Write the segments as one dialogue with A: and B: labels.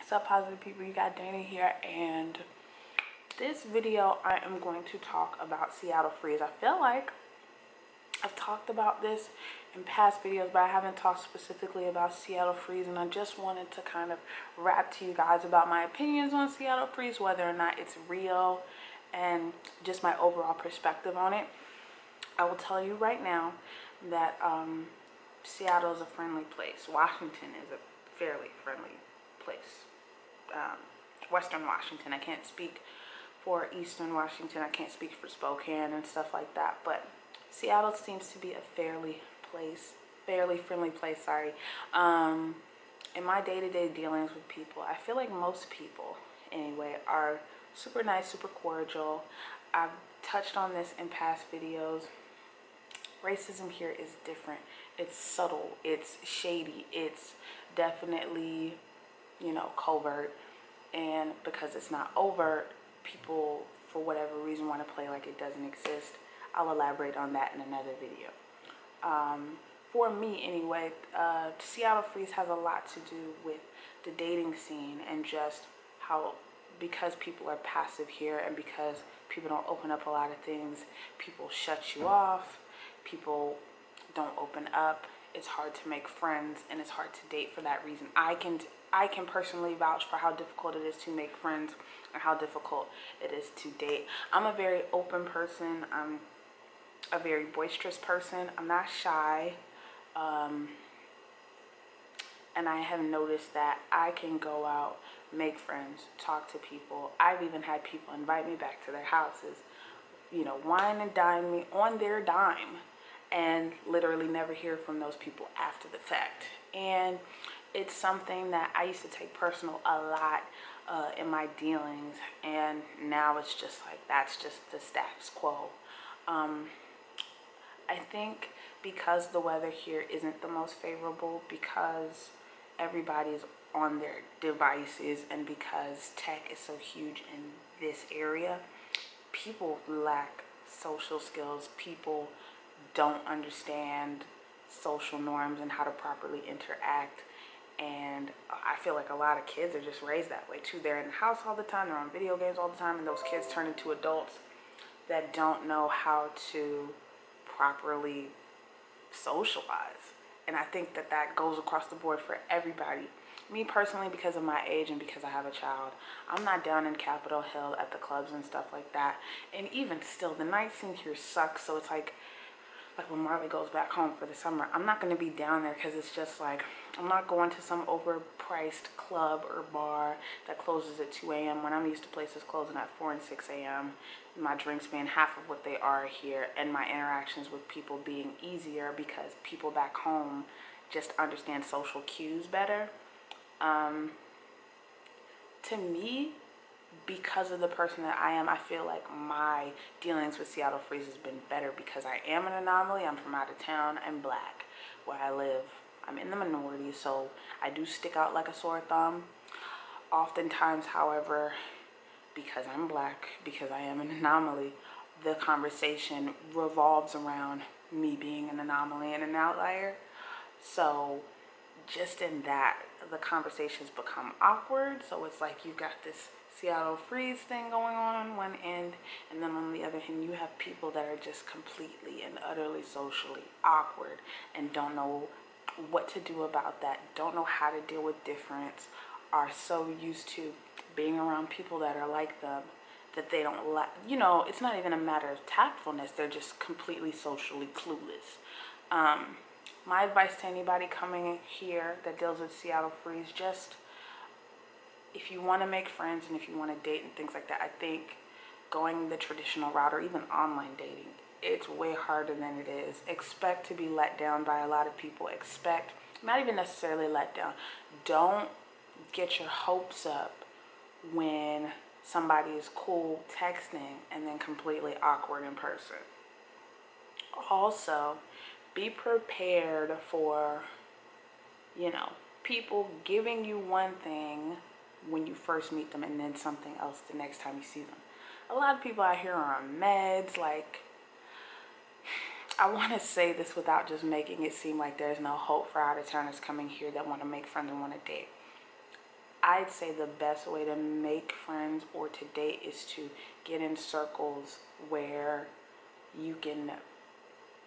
A: What's up, positive people? You got Dana here, and this video I am going to talk about Seattle Freeze. I feel like I've talked about this in past videos, but I haven't talked specifically about Seattle Freeze, and I just wanted to kind of rap to you guys about my opinions on Seattle Freeze, whether or not it's real, and just my overall perspective on it. I will tell you right now that Seattle is a friendly place. Washington is a fairly friendly place. Western Washington. I can't speak for Eastern Washington. I can't speak for Spokane and stuff like that. But Seattle seems to be a fairly friendly place. Sorry. In my day-to-day dealings with people, I feel like most people, anyway, are super nice, super cordial. I've touched on this in past videos. Racism here is different. It's subtle. It's shady. It's definitely, you know, covert. And because it's not overt, people, for whatever reason, want to play like it doesn't exist. I'll elaborate on that in another video. For me, anyway, Seattle Freeze has a lot to do with the dating scene and just how, because people are passive here and because people don't open up a lot of things, people shut you off, people don't open up. It's hard to make friends and it's hard to date for that reason. I can personally vouch for how difficult it is to make friends and how difficult it is to date. I'm a very open person. I'm a very boisterous person. I'm not shy. And I have noticed that I can go out, make friends, talk to people. I've even had people invite me back to their houses, you know, wine and dine me on their dime, and literally never hear from those people after the fact. And it's something that I used to take personal a lot in my dealings, and now it's just like that's just the status quo. I think because the weather here isn't the most favorable, because everybody's on their devices, and because tech is so huge in this area, people lack social skills. People don't understand social norms and how to properly interact. And I feel like a lot of kids are just raised that way too. They're in the house all the time, they're on video games all the time, and those kids turn into adults that don't know how to properly socialize. And I think that that goes across the board for everybody. Me personally, because of my age and because I have a child, I'm not down in Capitol Hill at the clubs and stuff like that. And even still, the night scene here sucks. So it's like when Marley goes back home for the summer, I'm not going to be down there because it's just like, I'm not going to some overpriced club or bar that closes at 2 a.m. when I'm used to places closing at 4 and 6 a.m. My drinks being half of what they are here, and my interactions with people being easier because people back home just understand social cues better. To me, because of the person that I am, I feel like my dealings with Seattle Freeze has been better because I am an anomaly. I'm from out of town. I'm black. Where I live, I'm in the minority, so I do stick out like a sore thumb. Oftentimes, however, because I'm black, because I am an anomaly, the conversation revolves around me being an anomaly and an outlier. So just in that, the conversations become awkward. So it's like you've got this Seattle Freeze thing going on one end, and then on the other hand you have people that are just completely and utterly socially awkward and don't know what to do about that, don't know how to deal with difference, are so used to being around people that are like them that they don't like, you know, it's not even a matter of tactfulness, they're just completely socially clueless. My advice to anybody coming here that deals with Seattle Freeze, just if you want to make friends and if you want to date and things like that, I think going the traditional route or even online dating, it's way harder than it is. Expect to be let down by a lot of people. Expect, not even necessarily let down, don't get your hopes up when somebody is cool texting and then completely awkward in person. Also, be prepared for, you know, people giving you one thing when you first meet them and then something else the next time you see them. A lot of people out here are on meds. Like, I want to say this without just making it seem like there's no hope for out-of-towners coming here that want to make friends and want to date. I'd say the best way to make friends or to date is to get in circles where you can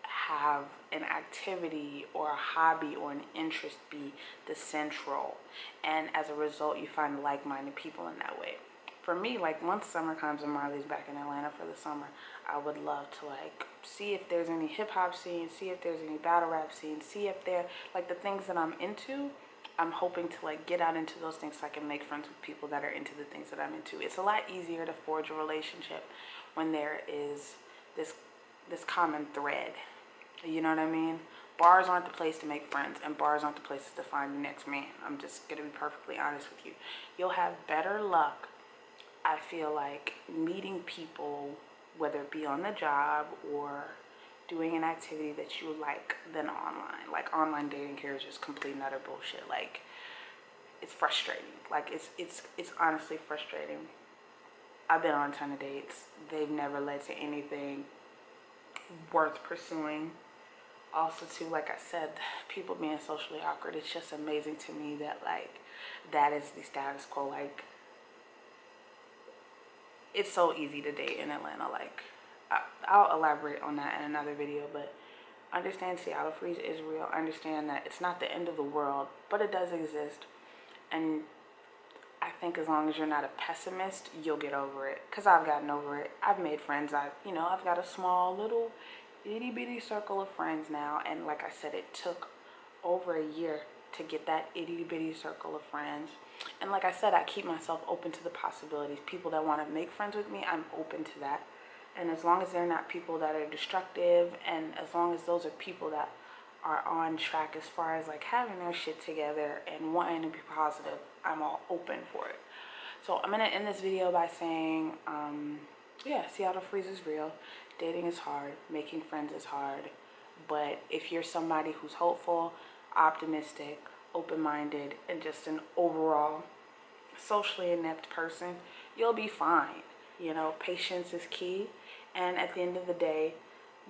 A: have an activity or a hobby or an interest be the central, and as a result you find like-minded people in that way. For me, like, once summer comes and Marley's back in Atlanta for the summer, I would love to like see if there's any hip-hop scene, see if there's any battle rap scene, see if they're like the things that I'm into. I'm hoping to like get out into those things so I can make friends with people that are into the things that I'm into. It's a lot easier to forge a relationship when there is this common thread. You know what I mean? Bars aren't the place to make friends, and bars aren't the places to find the next man. I'm just gonna be perfectly honest with you. You'll have better luck, I feel like, meeting people, whether it be on the job or doing an activity that you like, than online. Like, online dating here is just complete and utter bullshit. Like, it's frustrating. Like, it's honestly frustrating. I've been on a ton of dates. They've never led to anything worth pursuing. Also, too, like I said, people being socially awkward, it's just amazing to me that, like, that is the status quo. Like, it's so easy to date in Atlanta. Like, I'll elaborate on that in another video, but understand Seattle freeze is real. Understand that it's not the end of the world, but it does exist. And I think as long as you're not a pessimist, you'll get over it. Because I've gotten over it. I've made friends. I've got a small little itty bitty circle of friends now. And like I said, it took over a year to get that itty bitty circle of friends. And like I said, I keep myself open to the possibilities. People that want to make friends with me, I'm open to that. And as long as they're not people that are destructive, and as long as those are people that are on track as far as like having their shit together and wanting to be positive, I'm all open for it. So I'm gonna end this video by saying, yeah, Seattle freeze is real. Dating is hard, making friends is hard, but if you're somebody who's hopeful, optimistic, open-minded, and just an overall socially inept person, you'll be fine. You know, patience is key, and at the end of the day,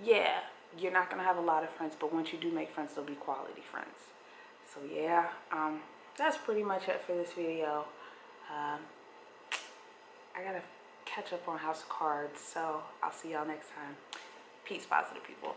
A: yeah, you're not gonna have a lot of friends, but once you do make friends, they'll be quality friends. So yeah, that's pretty much it for this video. I gotta catch up on House of Cards, so I'll see y'all next time. Peace, positive people.